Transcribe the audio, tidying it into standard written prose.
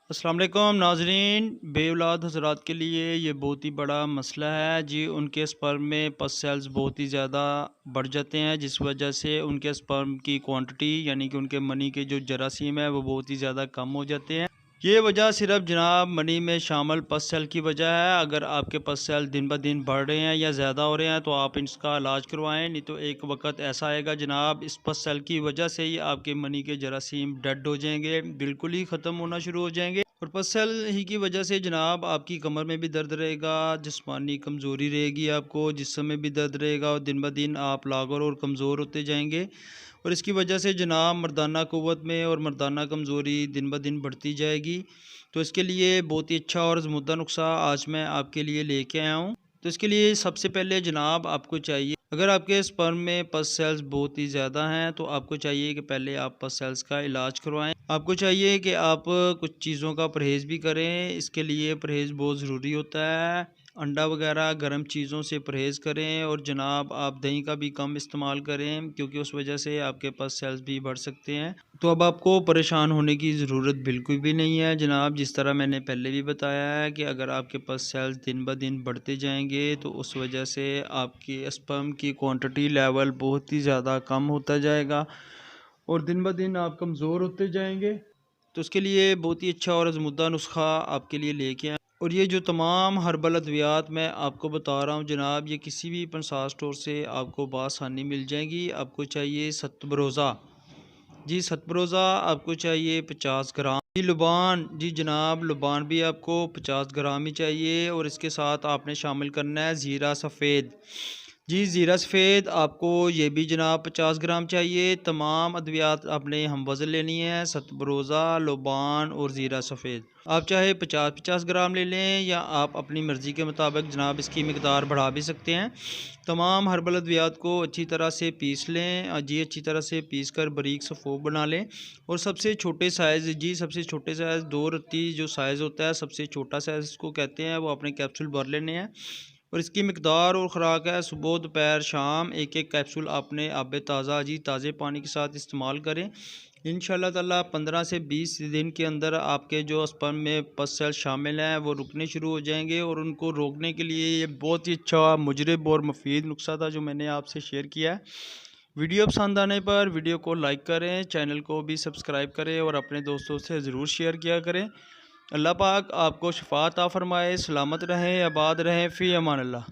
अस्सलाम वालेकुम नाज़रीन, बेऔलाद हज़रात के लिए ये बहुत ही बड़ा मसला है जी। उनके स्पर्म में पस सेल्स बहुत ही ज़्यादा बढ़ जाते हैं, जिस वजह से उनके स्पर्म की क्वांटिटी यानी कि उनके मनी के जो जरासीम है वो बहुत ही ज़्यादा कम हो जाते हैं। ये वजह सिर्फ जनाब मनी में शामिल पस सेल की वजह है। अगर आपके पस सेल दिन ब दिन बढ़ रहे हैं या ज़्यादा हो रहे हैं तो आप इसका इलाज करवाएं, नहीं तो एक वक्त ऐसा आएगा जनाब इस पस सेल की वजह से ही आपके मनी के जरासीम डेड हो जाएंगे, बिल्कुल ही ख़त्म होना शुरू हो जाएंगे। और पस सेल ही की वजह से जनाब आपकी कमर में भी दर्द रहेगा, जिस्मानी कमज़ोरी रहेगी, आपको जिस्म में भी दर्द रहेगा और दिन ब दिन आप लागर और कमज़ोर होते जाएंगे। और इसकी वजह से जनाब मर्दाना क़ुव्वत में और मर्दाना कमज़ोरी दिन ब दिन बढ़ती जाएगी। तो इसके लिए बहुत ही अच्छा और ज़मुद्दा नुस्खा आज मैं आपके लिए लेके आया हूँ। तो इसके लिए सबसे पहले जनाब आपको चाहिए, अगर आपके स्पर्म में पस सेल्स बहुत ही ज़्यादा हैं तो आपको चाहिए कि पहले आप पस सेल्स का इलाज करवाएं। आपको चाहिए कि आप कुछ चीज़ों का परहेज़ भी करें, इसके लिए परहेज़ बहुत ज़रूरी होता है। अंडा वगैरह गर्म चीज़ों से परहेज़ करें और जनाब आप दही का भी कम इस्तेमाल करें, क्योंकि उस वजह से आपके पास सेल्स भी बढ़ सकते हैं। तो अब आपको परेशान होने की ज़रूरत बिल्कुल भी नहीं है जनाब। जिस तरह मैंने पहले भी बताया है कि अगर आपके पास सेल्स दिन ब दिन बढ़ते जाएंगे तो उस वजह से आपकी स्पर्म की क्वांटिटी लेवल बहुत ही ज़्यादा कम होता जाएगा और दिन ब दिन आप कमज़ोर होते जाएंगे। तो उसके लिए बहुत ही अच्छा और अज़मुद्दा नुस्खा आपके लिए लेके आए। और ये जो तमाम हर्बल अद्वियात मैं आपको बता रहा हूँ जनाब, ये किसी भी पंसार स्टोर से आपको बासानी मिल जाएंगी। आपको चाहिए सतबरोज़ा जी, सतबरोज़ा आपको चाहिए 50 ग्राम जी। लुबान जी जनाब, लुबान भी आपको 50 ग्राम ही चाहिए। और इसके साथ आपने शामिल करना है ज़ीरा सफ़ेद जी। ज़ीरा सफ़ेद आपको ये भी जनाब 50 ग्राम चाहिए। तमाम अद्वियात आपने हम वज़न लेनी है, सतबरोज़ा, लुबान और ज़ीरा सफ़ेद। आप चाहे 50-50 ग्राम ले लें या आप अपनी मर्ज़ी के मुताबिक जनाब इसकी मिकदार बढ़ा भी सकते हैं। तमाम हर्बल अद्वियात को अच्छी तरह से पीस लें जी, अच्छी तरह से पीस कर बारीक सफ़ोफ बना लें। और सबसे छोटे साइज़ जी, सबसे छोटे साइज़ 2 रत्ती जो साइज़ होता है, सबसे छोटा साइज़ इसको कहते हैं, वो अपने कैप्सूल भर लेने हैं। और इसकी मिकदार और ख़ुराक है सुबह दोपहर शाम एक एक कैप्सूल आपने आब ताज़ा जी ताज़े पानी के साथ इस्तेमाल करें। इंशाअल्लाह ताला 15 से 20 दिन के अंदर आपके जो स्पर्म में पस सेल शामिल हैं वो रुकने शुरू हो जाएंगे। और उनको रोकने के लिए ये बहुत ही अच्छा मुजरब और मुफीद नुस्खा था जो मैंने आपसे शेयर किया है। वीडियो पसंद आने पर वीडियो को लाइक करें, चैनल को भी सब्सक्राइब करें और अपने दोस्तों से ज़रूर शेयर किया करें। अल्लाह पाक आपको शफ़ा अता फ़रमाए, सलामत रहें, आबाद रहें, फ़ी अमान अल्लाह।